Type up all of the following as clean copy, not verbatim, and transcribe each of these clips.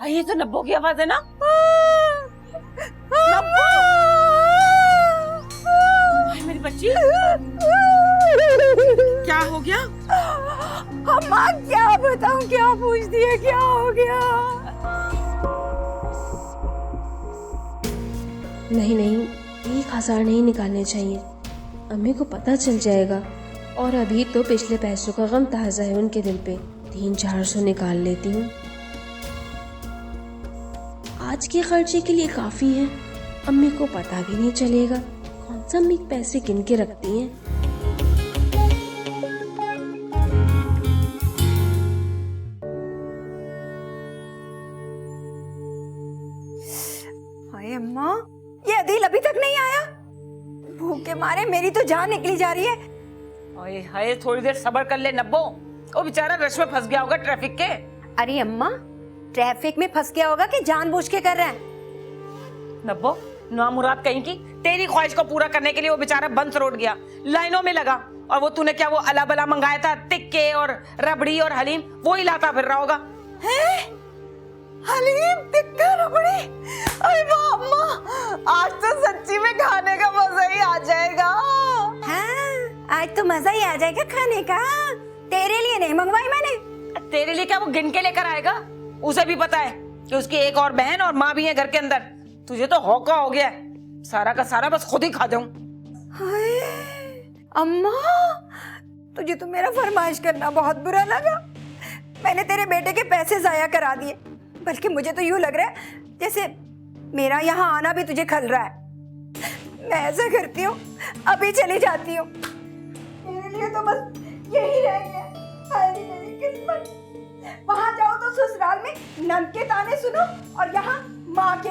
ये तो नब्बो की आवाज है ना। नब्बो, मेरी बच्ची, क्या हो गया? अम्मा क्या बताऊं, क्या पूछ दिया, क्या हो गया? नहीं, 1000 नहीं निकालने चाहिए, अम्मी को पता चल जाएगा। और अभी तो पिछले पैसों का गम ताज़ा है उनके दिल पे। 300-400 निकाल लेती हूँ, आज के खर्चे के लिए काफ़ी है। अम्मी को पता भी नहीं चलेगा। कौन सा अम्मी पैसे गिन के रखती हैं। हाय अम्मा, ये अदील अभी तक नहीं आया। भूख के मारे मेरी तो जान निकली जा रही है। ओए हाय, थोड़ी देर सब्र कर ले नब्बो। वो बेचारा रश में फंस गया होगा ट्रैफिक के। अरे अम्मा, ट्रैफिक में फंस गया होगा कि जानबूझ के कर रहा है? नब्बो, नामुराद कहीं की, तेरी ख्वाहिश को पूरा करने के लिए वो बेचारा बंद रोड गया, लाइनों में लगा। और वो तूने क्या वो अला बला मंगाया था, टिक्के और रबड़ी और हलीम, वो ही लाता फिर रहा होगा। हैं? हलीम, टिक्का, रबड़ी? अरे वाह अम्मा, आज तो सच्ची में खाने का मजा ही आ जाएगा। हाँ, आज तो मजा ही आ जाएगा खाने का। तेरे लिए नहीं मंगवाई मैंने। तेरे लिए क्या वो गिन के लेकर आएगा? उसे भी पता है कि उसकी एक और बहन और माँ भी है घर के अंदर। तुझे तो हौका हो गया है, सारा का सारा बस खुद ही खा जाऊं। हाय अम्मा, तुझे तो मेरा फरमाइश करना बहुत बुरा लगा। मैंने तेरे बेटे के पैसे जाया करा दिए, बल्कि मुझे तो यूं लग रहा है जैसे मेरा यहाँ आना भी तुझे खल रहा है। मैं ऐसा करती हूँ, अभी चली जाती हूँ। मेरे लिए तो बस यही रह गया। हाय मेरी किस्मत, वहां जाओ तो ससुराल में नन के ताने सुनो और यहाँ माँ के।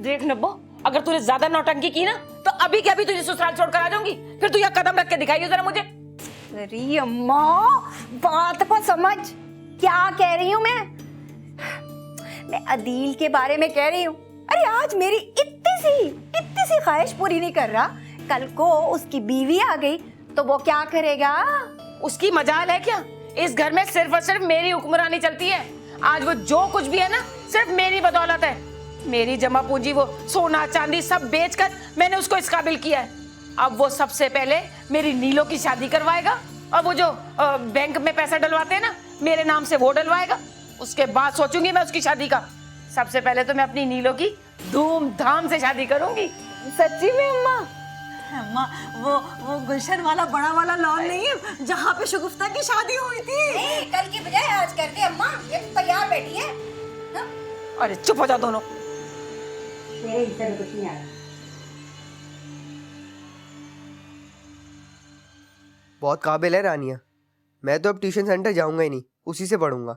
देख नब्बो, अगर तूने ज्यादा नौटंकी की ना तो अभी क्या भी तुझे ससुराल छोड़कर आ जाऊंगी। फिर तू यहाँ कदम रख के दिखाइए जरा मुझे। अरे अम्मा, बात पर समझ, क्या कह रही हूँ मैं अदील के बारे में कह रही हूँ। अरे आज मेरी इतनी सी ख्वाहिश पूरी नहीं कर रहा, कल को उसकी बीवी आ गई तो वो क्या करेगा? उसकी मजाल है क्या? इस घर में सिर्फ और सिर्फ मेरी हुक्मरानी चलती है। आज वो जो कुछ भी है ना, सिर्फ मेरी बदौलत है। मेरी जमा पूंजी, वो सोना चांदी सब बेचकर मैंने उसको इस काबिल किया है। अब वो सबसे पहले मेरी नीलो की शादी करवाएगा, और वो जो बैंक में पैसा डलवाते हैं ना मेरे नाम से, वो डलवाएगा। उसके बाद सोचूंगी मैं उसकी शादी का। सबसे पहले तो मैं अपनी नीलो की धूमधाम से शादी करूंगी। सच्ची में अम्मा? अम्मा, वो गुलशन वाला बड़ा वाला लॉन नहीं है जहाँ पे शगुफ्ता की शादी हुई थी? कल की बजाय आज कर दे अम्मा, ये तो तैयार बैठी है। हाँ? अरे चुप हो जाओ दोनों। मेरे हिस्से में कुछ नहीं आया। बहुत काबिल है रानिया। मैं तो अब ट्यूशन सेंटर जाऊंगा ही नहीं, उसी से पढ़ूंगा।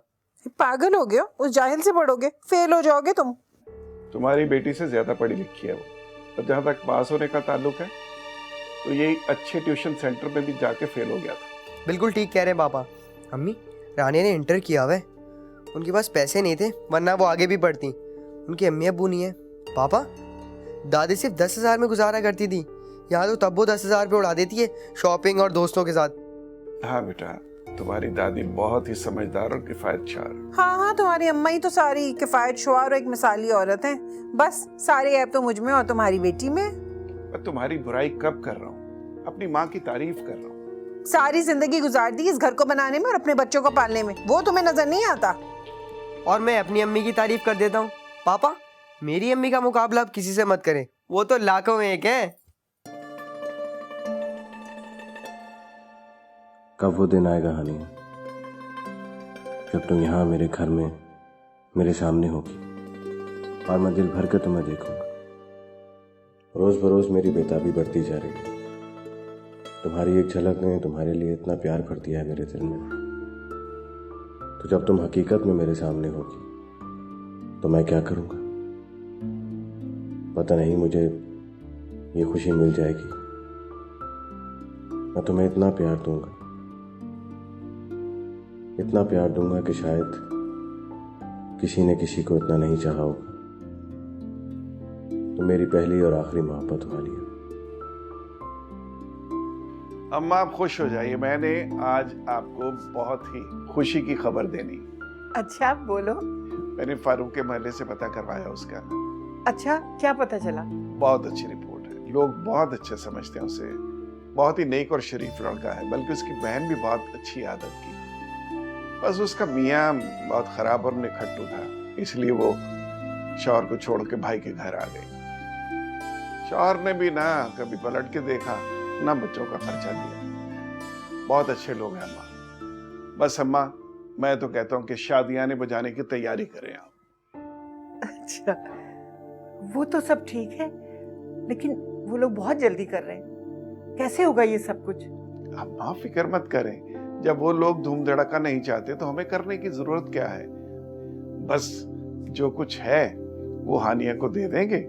पागल हो गए हो? उस जाहिल से पढ़ोगे, फेल हो जाओगे तुम। तुम्हारी बेटी से ज्यादा पढ़ी लिखी है वो, और जहाँ तक पास होने का ताल्लुक है तो यही अच्छे ट्यूशन सेंटर में भी जाके फेल हो गया था। बिल्कुल ठीक कह रहे हैं पापा। अम्मी, रानिया ने इंटर किया हुआ है, उनके पास पैसे नहीं थे वरना वो आगे भी पढ़ती। उनकी अम्मी अब्बू नहीं है। पापा, दादी सिर्फ 10,000 में गुजारा करती थी, यहाँ तो तब वो 10,000 पे उड़ा देती है शॉपिंग और दोस्तों के साथ। हाँ बेटा, तुम्हारी दादी बहुत ही समझदार और किफायतशार। हाँ, तुम्हारी अम्मा ही तो सारी किफायत शुआर और एक मिसाली औरत है। बस सारे ऐब तो मुझ में और तुम्हारी बेटी में। मैं तुम्हारी बुराई कब कर रहा हूँ? अपनी माँ की तारीफ कर रहा हूँ। सारी जिंदगी गुजार दी इस घर को बनाने में और अपने बच्चों को पालने में, वो तुम्हें नजर नहीं आता। और मैं अपनी अम्मी की तारीफ कर देता हूँ। पापा, मेरी अम्मी का मुकाबला अब किसी से मत करें, वो तो लाखों में एक है। कब वो दिन आएगा हनी, जब तुम यहाँ मेरे घर में मेरे सामने होगी और मैं दिल भर के तुम्हें देखूंगा। रोज बरोज मेरी बेताबी बढ़ती जा रही है। तुम्हारी एक झलक ने तुम्हारे लिए इतना प्यार भर दिया है मेरे दिल में। तो जब तुम हकीकत में मेरे सामने होगी तो मैं क्या करूँगा पता नहीं। मुझे ये खुशी मिल जाएगी, मैं तुम्हें इतना प्यार दूंगा, इतना प्यार दूंगा कि शायद किसी ने किसी को इतना नहीं चाहा होगा। तो मेरी पहली और आखिरी मोहब्बत वाली है। अम्मा आप खुश हो जाइए, मैंने आज आपको बहुत ही खुशी की खबर देनी। अच्छा बोलो। मैंने फारूक के महल्ले से पता करवाया उसका। अच्छा, क्या पता चला? बहुत अच्छी रिपोर्ट है, लोग बहुत अच्छे समझते हैं उसे। बहुत ही नेक और शरीफ लड़का है, बल्कि उसकी बहन भी बहुत अच्छी आदत की। बस उसका मियाँ बहुत खराब और निखट्टू था, इसलिए वो शौहर को छोड़ के भाई के घर आ गई। शौहर ने भी ना कभी पलट के देखा, ना बच्चों का खर्चा दिया। बहुत अच्छे लोग हैं अम्मा। बस अम्मा, मैं तो कहता हूँ कि शादियां ने बजाने की तैयारी करें आप। अच्छा, वो तो सब ठीक है, लेकिन वो लोग बहुत जल्दी कर रहे हैं। कैसे होगा ये सब कुछ? अम्मा फिक्र मत करें, जब वो लोग धूम धड़का नहीं चाहते तो हमें करने की जरूरत क्या है। बस जो कुछ है वो हानिया को दे देंगे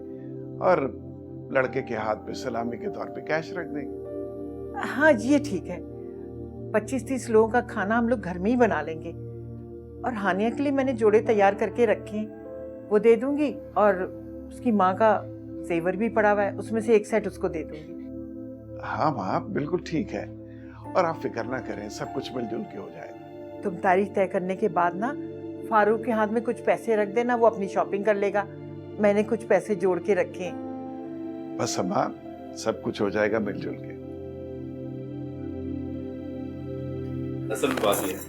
और लड़के के हाथ पे सलामी के तौर पे कैश रख देंगे। हाँ, ये ठीक है। 25-30 लोगों का खाना हम लोग घर में ही बना लेंगे। और हानिया के लिए मैंने जोड़े तैयार करके रखे हैं, वो दे दूंगी। और उसकी माँ का जेवर भी पड़ा हुआ है, उसमें से एक सेट उसको दे दूंगी। हाँ माँ, बिल्कुल ठीक है। और आप फिक्र ना करें, सब कुछ मिलजुल के हो जाएगा। तुम तारीख तय करने के बाद ना फारूक के हाथ में कुछ पैसे रख देना, वो अपनी शॉपिंग कर लेगा। मैंने कुछ पैसे जोड़ के रखे हैं। बस अम्मा, सब कुछ हो जाएगा मिलजुल के। असल बात ये है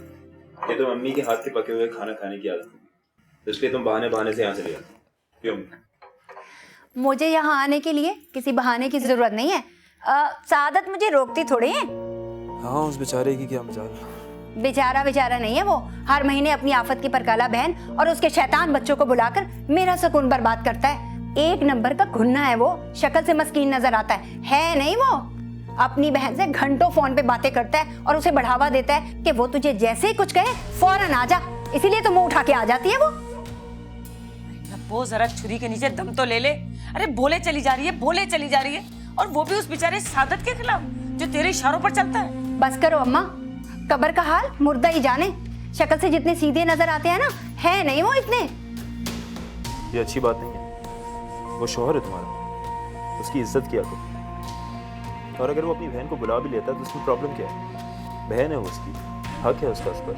कि तो मम्मी के हाथ के पके हुए खाना खाने की आदत है, इसलिए तुम बहाने से यहाँ चले जाते हो। क्यों? मुझे यहाँ आने के लिए किसी बहाने की जरूरत नहीं है। सादत मुझे रोकती थोड़ी है। हाँ, उस बेचारे की क्या मजाल। बेचारा नहीं है वो। हर महीने अपनी आफत की परकाला बहन और उसके शैतान बच्चों को बुलाकर मेरा सुकून बर्बाद करता है। एक नंबर का घुन्ना है वो, शक्ल से मस्कीन नजर आता है नहीं वो। अपनी बहन से घंटों फोन पे बातें करता है और उसे बढ़ावा देता है कि वो तुझे जैसे ही कुछ कहे फौरन आ जा, इसीलिए तो मुंह उठा के आ जाती है वो। वो जरा छुरी के नीचे दम तो ले ले। अरे बोले चली जा रही है, और वो भी उस बेचारे सादत के खिलाफ जो तेरे इशारों पर चलता है। बस करो अम्मा, कब्र का हाल मुर्दा ही जाने। शक्ल से जितने सीधे नजर आते हैं ना, है नहीं वो इतने। ये अच्छी बात नहीं है। वो शौहर है तुम्हारा, उसकी इज्जत किया करो। और अगर वो अपनी बहन को बुला भी लेता है तो उसमें प्रॉब्लम क्या है? बहन है उसकी, हक है उसका उस पर।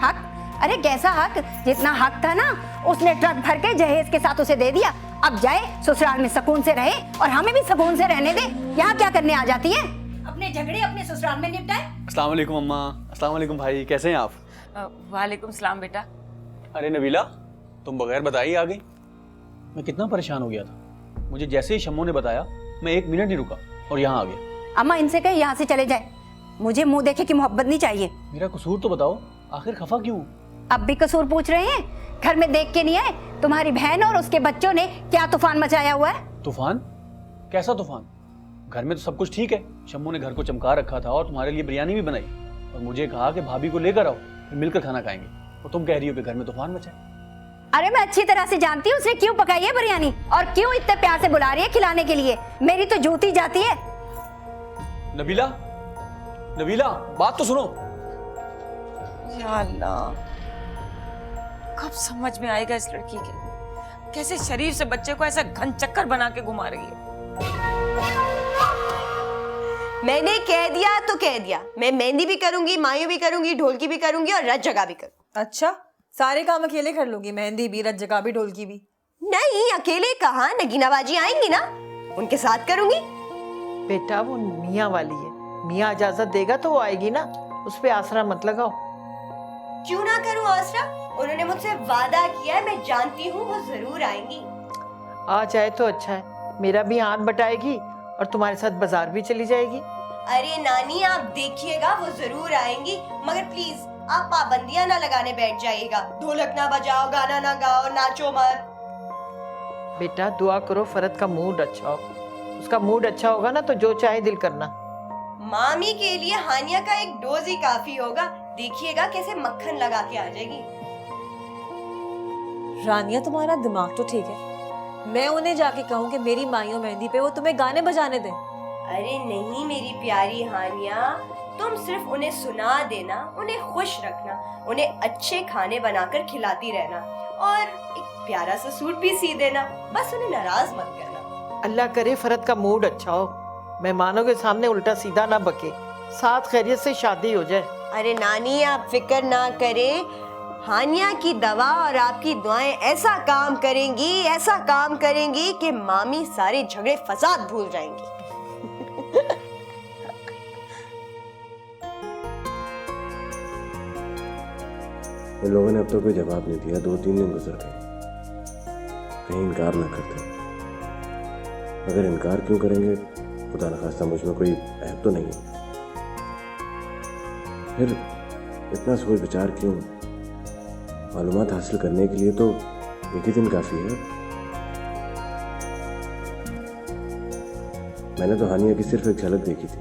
हक? अरे कैसा हक? जितना हक था ना उसने ट्रक भर के जहेज के साथ उसे दे दिया। अब जाए ससुराल में सुकून से रहे और हमें भी सुकून से रहने दे। यहाँ क्या करने आ जाती है? अपने झगड़े अपने ससुराल में निपटाए। अस्सलाम वालेकुम अम्मा। अस्सलाम वालेकुम भाई, कैसे हैं आप? वालेकुम सलाम बेटा। अरे नबीला, तुम बगैर बताई आ गई। मैं कितना परेशान हो गया था। मुझे जैसे ही शम्मो ने बताया, मैं 1 मिनट नहीं रुका और यहाँ आ गया। अम्मा इनसे कहे यहाँ से चले जाए, मुझे मुंह देखे की मोहब्बत नहीं चाहिए। मेरा कसूर तो बताओ, आखिर खफा क्यों? अब भी कसूर पूछ रहे हैं? घर में देख के नहीं आए? तुम्हारी बहन और उसके बच्चों ने क्या तूफान मचाया हुआ है। तूफान? कैसा तूफान? घर में तो सब कुछ ठीक है। शम्मो ने घर को चमका रखा था और तुम्हारे लिए बिरयानी भी बनाई और मुझे कहा कि भाभी को लेकर आओ, फिर मिलकर खाना खाएंगे। और तुम कह रही हो कि घर में तूफान मचा है। अरे मैं अच्छी तरह से जानती हूँ उसने क्यों पकाई है बिरयानी और क्यों इतने प्यार से बुला रही है खिलाने के लिए। मेरी तो जूती जाती है। नबीला, नबीला, बात तो सुनो। या अल्लाह, कब समझ में आएगा इस लड़की के, कैसे शरीर से बच्चे को ऐसा घन चक्कर बना के घुमा रही है। मैंने कह दिया तो कह दिया, मैं मेहंदी भी करूंगी, मायूं भी करूंगी, ढोलकी भी करूंगी और रत जगह भी करूंगी। अच्छा, सारे काम अकेले कर लूंगी, मेहंदी भी, रत जगह भी, ढोलकी भी? नहीं, अकेले कहाँ, नगीना बाजी आएंगी ना, उनके साथ करूंगी। बेटा वो मियाँ वाली है, मियाँ इजाजत देगा तो वो आएगी ना, उस पे आसरा मत लगाओ। क्यों ना करूं आसरा? उन्होंने मुझसे वादा किया है, मैं जानती हूँ वो जरूर आएंगी। आ जाए तो अच्छा है, मेरा भी हाथ बटाएगी और तुम्हारे साथ बाजार भी चली जाएगी। अरे नानी, आप देखिएगा वो जरूर आएंगी, मगर प्लीज आप पाबंदियां ना लगाने बैठ जाइएगा। ढोलक ना बजाओ, गाना ना गाओ, नाचो मत। बेटा दुआ करो फरत का मूड अच्छा हो, उसका मूड अच्छा होगा ना तो जो चाहे दिल करना। मामी के लिए हानिया का एक डोज ही काफी होगा, देखिएगा कैसे मक्खन लगा के आ जाएगी। रानिया, तुम्हारा दिमाग तो ठीक है। मैं उन्हें जाके कहूँ कि मेरी माइयों मेहंदी पे वो तुम्हें गाने बजाने दें? अरे नहीं मेरी प्यारी हानिया, तुम सिर्फ उन्हें सुना देना, उन्हें खुश रखना, उन्हें अच्छे खाने बनाकर खिलाती रहना और एक प्यारा सा सूट भी सी देना, बस उन्हें नाराज मत करना। अल्लाह करे फरत का मूड अच्छा हो, मेहमानों के सामने उल्टा सीधा ना बके, साथ खैरियत से शादी हो जाए। अरे नानी, आप फिक्र ना करे, हानिया की दवा और आपकी दुआएं ऐसा काम करेंगी कि मामी सारे झगड़े फसाद भूल जाएंगी। इन लोगों ने अब तो कोई जवाब नहीं दिया। 2-3 दिन गुजर गए, कहीं इनकार ना करते। अगर इनकार क्यों करेंगे, खुदा न खास्ता मुझ में कोई ऐब तो नहीं है। फिर इतना सोच विचार क्यों? मालूमात हासिल करने के लिए तो एक ही दिन काफी है। मैंने तो हानिया की सिर्फ एक झलक देखी थी।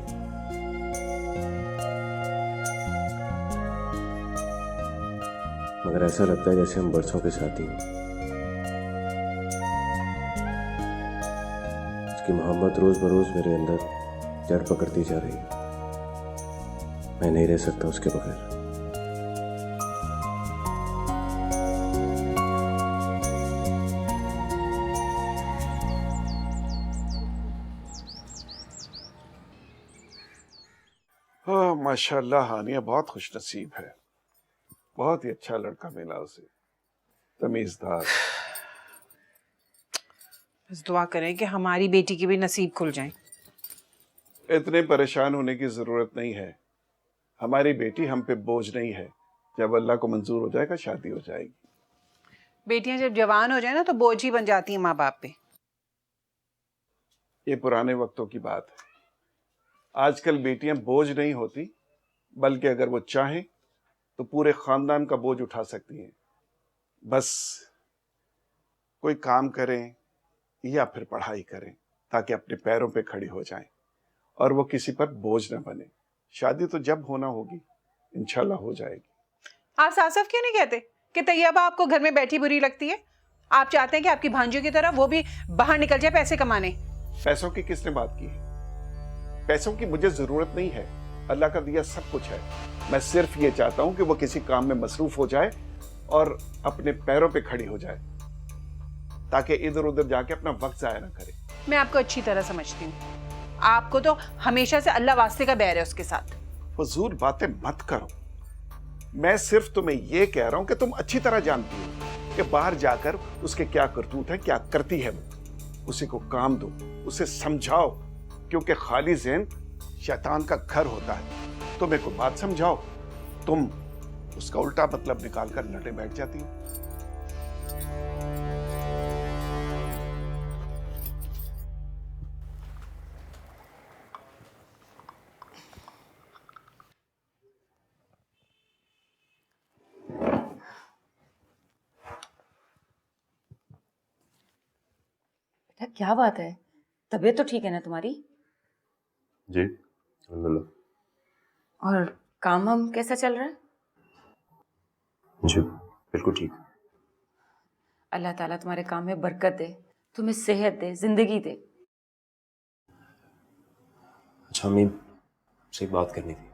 मगर ऐसा लगता है जैसे हम बरसों के साथी हैं। उसकी मोहब्बत रोज बरोज मेरे अंदर जड़ पकड़ती जा रही है। मैं नहीं रह सकता उसके बगैर। माशाल्लाह हानिया बहुत खुशनसीब है, बहुत ही अच्छा लड़का मिला उसे, तमीजदार। बस दुआ करें कि हमारी बेटी के भी नसीब खुल जाएं। इतने परेशान होने की जरूरत नहीं है। हमारी बेटी हम पे बोझ नहीं है। जब अल्लाह को मंजूर हो जाएगा शादी हो जाएगी। बेटियां जब जवान हो जाए ना तो बोझ ही बन जाती हैं माँ बाप पे। ये पुराने वक्तों की बात है। आजकल बेटियां बोझ नहीं होती, बल्कि अगर वो चाहें तो पूरे खानदान का बोझ उठा सकती हैं। बस कोई काम करें या फिर पढ़ाई करें ताकि अपने पैरों पे खड़ी हो जाएं और वो किसी पर बोझ न बने। शादी तो जब होना होगी इंशाल्लाह हो जाएगी। आप साफ साफ क्यों नहीं कहते कि तैयबा आपको घर में बैठी बुरी लगती है? आप चाहते हैं कि आपकी भांजियों की तरह वो भी बाहर निकल जाए पैसे कमाने। पैसों की किसने बात की है? पैसों की मुझे जरूरत नहीं है। अल्लाह का दिया सब कुछ है। मैं सिर्फ ये चाहता हूं कि वो किसी काम में मसरूफ हो जाए और अपने पैरों पे खड़ी हो जाए, ताकि इधर उधर जाके अपना वक्त जाया ना करे। मैं आपको अच्छी तरह समझती हूँ। आपको तो हमेशा से अल्लाह वास्ते का बैर है उसके साथ। फजूल बातें मत करो। मैं सिर्फ तुम्हें यह कह रहा हूं कि तुम अच्छी तरह जानती हो कि बाहर जाकर उसके क्या करतूत है, क्या करती है वो। उसी को काम दो, उसे समझाओ, क्योंकि खाली ज़हन शैतान का घर होता है। तुम एक बात समझाओ, तुम उसका उल्टा मतलब निकाल कर लड़े बैठ जाती हो। बेटा क्या बात है? तबीयत तो ठीक है ना तुम्हारी? जी अल्हम्दुलिल्लाह। और काम हम कैसा चल रहा है? जी बिल्कुल ठीक। अल्लाह ताला तुम्हारे काम में बरकत दे, तुम्हें सेहत दे, जिंदगी दे। अच्छा अम्मी से एक बात करनी थी।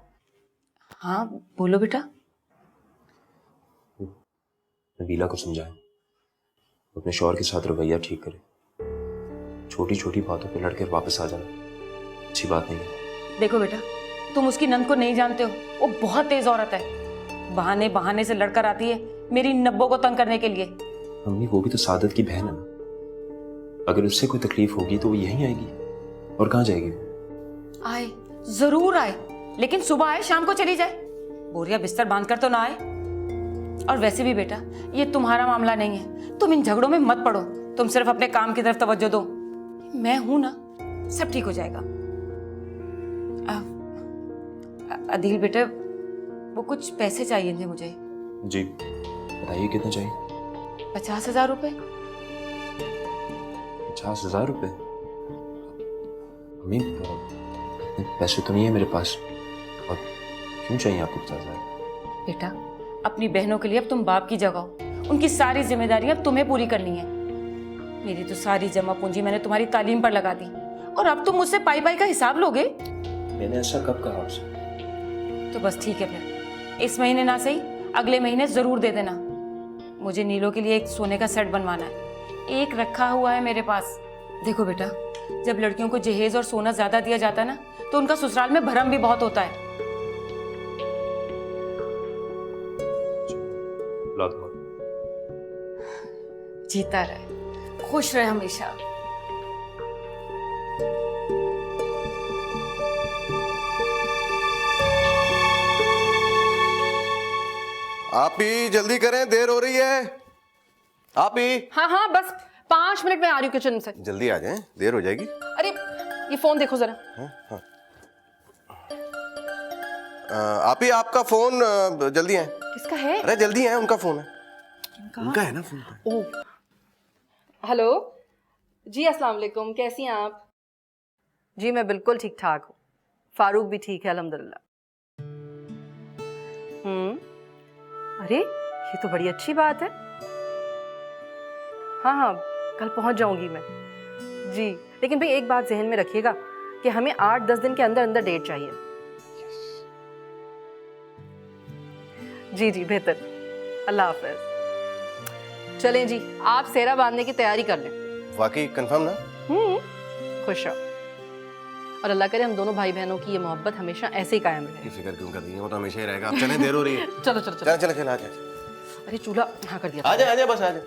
हाँ बोलो बेटा। नबीला को समझाएं, अपने शौहर के साथ रवैया ठीक करे। छोटी छोटी बातों पे लड़कर वापस आ जाना अच्छी बात नहीं है। देखो बेटा, तुम उसकी नंद को नहीं जानते हो। वो बहुत तेज औरत है। बहाने बहाने से लड़कर आती है मेरी नब्बो को तंग करने के लिए। अम्मी वो भी तो सादत की बहन है ना। अगर उससे कोई तकलीफ होगी तो वो यहीं आएगी, और कहाँ जाएगी? आए, जरूर आए, लेकिन सुबह आए, शाम को चली जाए। बोरिया बिस्तर बांधकर तो ना आए। और वैसे भी बेटा, ये तुम्हारा मामला नहीं है। तुम इन झगड़ों में मत पड़ो। तुम सिर्फ अपने काम की तरफ तवज्जो दो। मैं हूं ना, सब ठीक हो जाएगा। अदील बेटे, वो कुछ पैसे चाहिए थे मुझे। जी बताइए कितना चाहिए? 50,000 रुपए। 50,000 रुपए? अम्मी पैसे तो नहीं है मेरे पास। और क्यों चाहिए आपको 50,000? बेटा, अपनी बहनों के लिए अब तुम बाप की जगह हो। उनकी सारी जिम्मेदारियां अब तुम्हें पूरी करनी है। मेरी तो सारी जमा पूंजी मैंने तुम्हारी तालीम पर लगा दी, और अब तुम मुझसे पाई पाई का हिसाब लोगे? मैंने ऐसा कब कहा आपसे? तो बस ठीक है, फिर इस महीने ना सही, अगले महीने जरूर दे देना। मुझे नीलो के लिए एक सोने का सेट बनवाना है। एक रखा हुआ है मेरे पास। देखो बेटा, जब लड़कियों को जहेज और सोना ज्यादा दिया जाता है ना, तो उनका ससुराल में भरम भी बहुत होता है। बुला दूंगा। जीता रहे, खुश रहे हमेशा। आप ही जल्दी करें, देर हो रही है। आप ही हाँ हाँ, बस 5 मिनट में आ रही हूँ किचन से। जल्दी आ जाएं, देर हो जाएगी। अरे ये फोन देखो जरा। हाँ। आप ही, आपका फोन जल्दी है। किसका है? अरे जल्दी है, उनका फोन है। उनका है ना फोन। ओह, हेलो जी, अस्सलाम वालेकुम, कैसी हैं आप? जी मैं बिल्कुल ठीक ठाक हूँ, फारूक भी ठीक है अल्हम्दुलिल्लाह। अरे ये तो बड़ी अच्छी बात है। हाँ हाँ, कल पहुँच जाऊंगी मैं जी। लेकिन भाई एक बात जहन में रखिएगा कि हमें 8-10 दिन के अंदर अंदर डेट चाहिए। जी जी बेहतर, अल्लाह हाफिज। चलें जी, आप सेहरा बांधने की तैयारी कर लें। वाकई कंफर्म ना? खुश रहो, और अल्लाह करे हम दोनों भाई बहनों की ये मोहब्बत हमेशा ऐसे ही कायम रहे। फिक्र क्यों कर रही है, वो तो हमेशा ही रहेगा। आप चलें, देर हो रही है। चलो चलो चलो चल चल आ जा। अरे चूल्हा हाँ कर दिया। आ जा बस आ जा।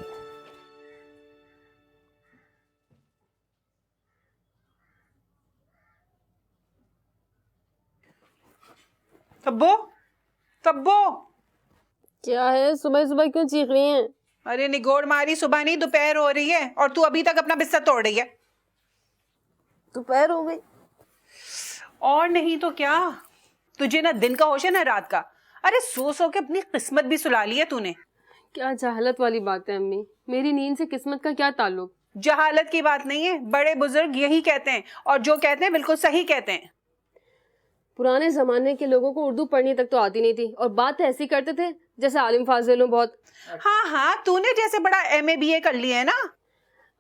तब्बो, तब्बो, क्या है, सुबह सुबह क्यों चीख रही हैं? अरे निगोड़ मारी, सुबह नहीं दोपहर हो रही है और तू अभी तक अपना बिस्तर तोड़ रही है। दोपहर हो गई। और नहीं तो क्या, तुझे ना दिन का होश है ना रात का। अरे सो सो के अपनी किस्मत भी सुला ली है तूने। क्या जहालत वाली बात है अम्मी, मेरी नींद से किस्मत का क्या ताल्लुक? जहालत की बात नहीं है, बड़े बुजुर्ग यही कहते हैं, और जो कहते हैं बिल्कुल सही कहते हैं। पुराने जमाने के लोगों को उर्दू पढ़नी तक तो आती नहीं थी, और बात ऐसी करते थे जैसे आलिम फाजिल हो बहुत। हाँ हाँ, तूने जैसे बड़ा MA BA कर लिया है ना।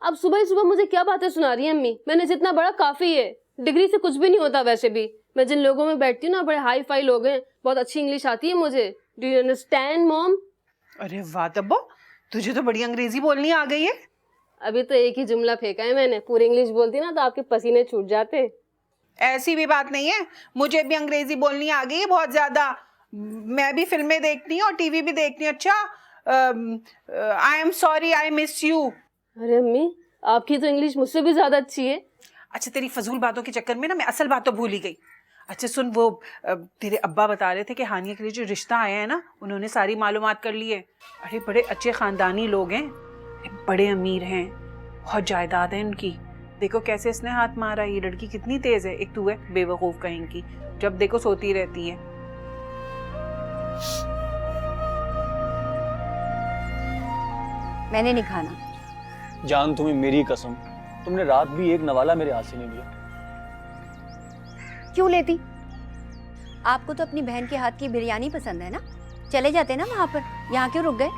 अब सुबह सुबह मुझे क्या बातें सुना रही है अम्मी? मैंने जितना बड़ा काफी है, डिग्री से कुछ भी नहीं होता। वैसे भी मैं जिन लोगों में बैठती हूँ ना, बड़े हाई फाई लोग हैं, बहुत अच्छी इंग्लिश आती है मुझे। Do you understand mom? अरे वाह तब्बो, तुझे तो बड़ी अंग्रेजी बोलनी आ गई है। अभी तो एक ही जुमला फेंका है मैंने, पूरी इंग्लिश बोलती ना तो आपके पसीने छूट जाते। ऐसी भी बात नहीं है, मुझे भी अंग्रेजी बोलनी आ गई है बहुत ज्यादा। मैं भी फिल्में देखती हूँ और टीवी भी देखती हूँ। अच्छा, I am sorry, I miss you. अरे अम्मी, आपकी तो इंग्लिश मुझसे भी ज्यादा अच्छी है। अच्छा, तेरी फजूल बातों के चक्कर में ना मैं असल बात तो भूल ही गई। अच्छा सुन, वो तेरे अब्बा बता रहे थे कि हानिया के लिए जो रिश्ता आया है ना, उन्होंने सारी मालूमात कर ली है। अरे बड़े अच्छे खानदानी लोग हैं, बड़े अमीर हैं, बहुत जायदाद है उनकी। देखो कैसे इसने हाथ मारा। ये लड़की कितनी तेज है। एक तू है बेवकूफ कहीं की, जब देखो सोती रहती है। मैंने नहीं खाना। जान तुम्हें मेरी कसम, तुमने रात भी एक नवाला मेरे हाथ से नहीं लिया। क्यों लेती? आपको तो अपनी बहन के हाथ की बिरयानी पसंद है ना, चले जाते ना वहां पर, यहाँ क्यों रुक गए?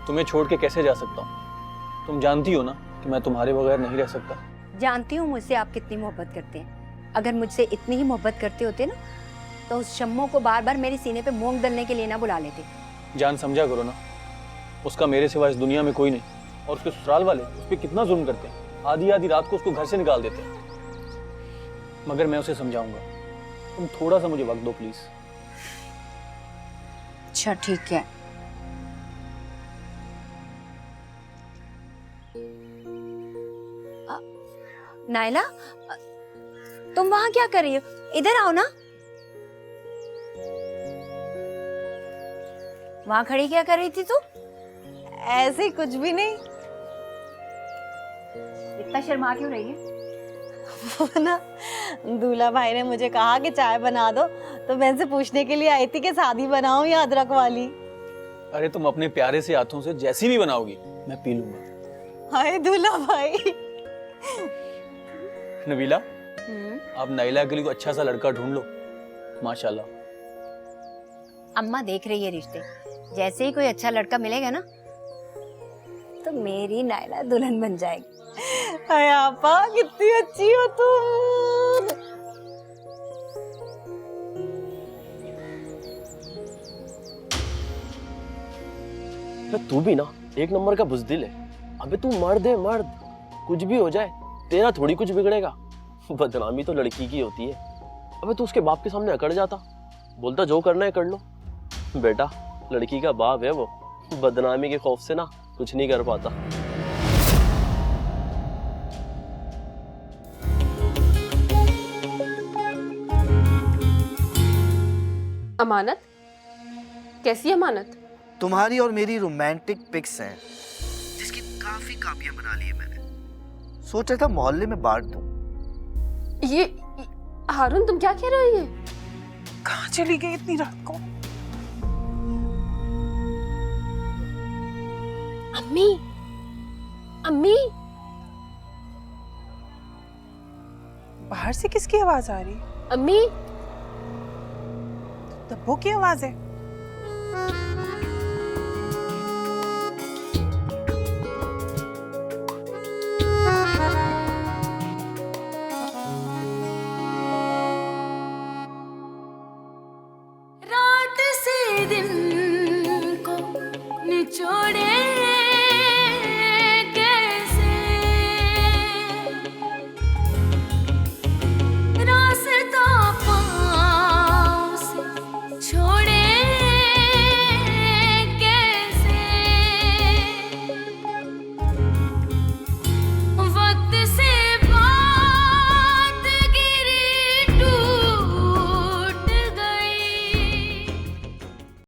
तुम्हें छोड़ के कैसे जा सकता हूँ? तुम जानती हो ना कि मैं तुम्हारे बगैर नहीं रह सकता। जानती हूँ मुझसे आप कितनी मोहब्बत करते हैं। अगर मुझसे इतनी ही मोहब्बत करते होते ना, तो उस शम्मो को बार बार मेरे सीने पे मूंग दलने के लिए ना बुला लेते। जान समझा करो ना, उसका मेरे सिवा इस दुनिया में कोई नहीं। और उसके ससुराल वाले उस पर कितना जुल्म करते हैं, आधी आधी रात को उसको घर से निकाल देते हैं। मगर मैं उसे समझाऊंगा, तुम थोड़ा सा मुझे वक्त दो प्लीज। अच्छा ठीक है। नायला, तुम वहां क्या कर रही हो? इधर आओ ना। वहां खड़ी क्या कर रही थी तू? ऐसे कुछ भी नहीं। इतना शर्मा क्यों रही है? वो ना, दूल्हा भाई ने मुझे कहा कि चाय बना दो, तो मैं इनसे पूछने के लिए आई थी कि सादी बनाऊं या अदरक वाली। अरे तुम अपने प्यारे से हाथों से जैसी भी बनाओगी मैं पी लूंगा। हाय दूल्हा भाई। नबीला, आप नाइला के लिए कोई अच्छा सा लड़का ढूंढ लो। माशाल्लाह। अम्मा देख रही है रिश्ते, जैसे ही कोई अच्छा लड़का मिलेगा ना, तो मेरी नायला दुल्हन बन जाएगी। हाय आपा, कितनी अच्छी हो तुम। तू भी ना एक नंबर का बुज़दिल है। अबे तू मर्द है, मर्द, कुछ भी हो जाए तेरा थोड़ी कुछ बिगड़ेगा। बदनामी तो लड़की की होती है। अबे तू उसके बाप के सामने अकड़ जाता, बोलता जो करना है कर लो। बेटा लड़की का बाप है वो, बदनामी के खौफ से ना कुछ नहीं कर पाता। अमानत? कैसी अमानत? तुम्हारी और मेरी रोमांटिक पिक्स हैं जिसकी काफी कापियां बना ली है मैंने। सोचा था मोहल्ले में बांट दूं। ये हारून, तुम क्या कह रहे हो? ये कहाँ चली गई इतनी रात को? अम्मी, अम्मी, बाहर से किसकी आवाज आ रही? अम्मी, तब्बू की आवाज है।